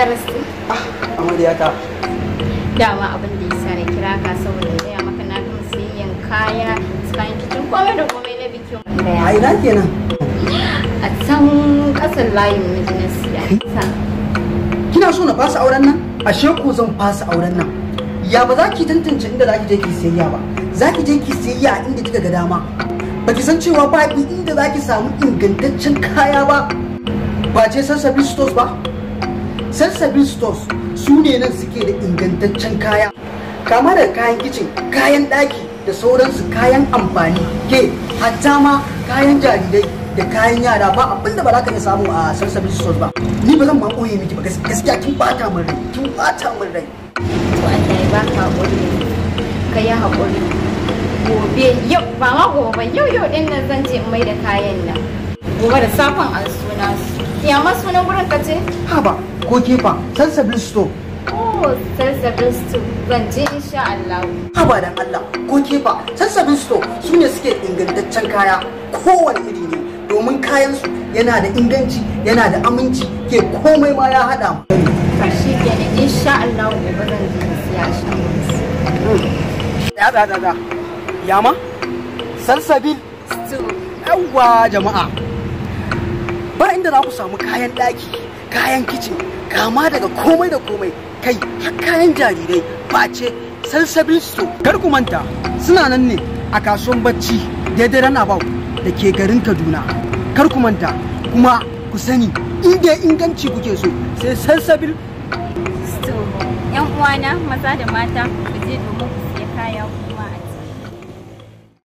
karasu. Amarya ta. Dama abin da yasa na kira ka saboda gaya maka na gama sayayyan kaya, kayan kicin komai da komai na bikin. A ina kenan? A can kasar layin miji na siya. Kina so na fasa auren nan? Ashe ko zan fasa auren nan. Ya ba za ki tantance inda za ki je ki sayayya ba. Za ki je ki sayayya inda kika ga dama. Ba ki san cewa ba inda za ki samu ingantaccen kaya ba. Ba ce Salsabil Stores ba? Salsabil Stores su ne nan suke da ingantaccen kaya. Kama da kayan kicin, kayan ɗaki da sauransu kayan amfani. Ke hatta ma kayan jarirai da kayan yara ba abinda ba za ka iya samu a Salsabil Stores ba. Ni ba zan ma ɓoye miki ba gaskiya kin bata min rai. Kin bata min rai. To Allah ya baka haƙuri. Ka yi haƙuri. Gobe yau ba ma gobe ba yau ɗin nan zan je in mai da kayan nan. Gobe da safan an suna su. Ya ma sunan gurin ka ce? Haba ko kefa Salsabil Store. Oh, Salsabil Store zan je insha Allah. Haba dan Allah ko kefa Salsabil Store su ne suke ingantaccen kaya kowane iri ne domin kayan su yana da inganci yana da aminci ke komai ma ya hada mu. Shi kenan insha Allah gobe zan je siya shi. Da. Yama? Salsabil Store. Yawwa jama'a. Ba inda za ku samu kayan ɗaki, kayan kicin, kama daga komai da komai, kai har kayan jarirai face Salsabil Store. Kar ku manta suna nan ne a kasuwan bacci daidai Runabout da ke garin Kaduna. Kar ku manta kuma ku sani inda inganci kuke so sai Salsabil Store. Yan uwana maza da mata ku je domin ku siya kaya.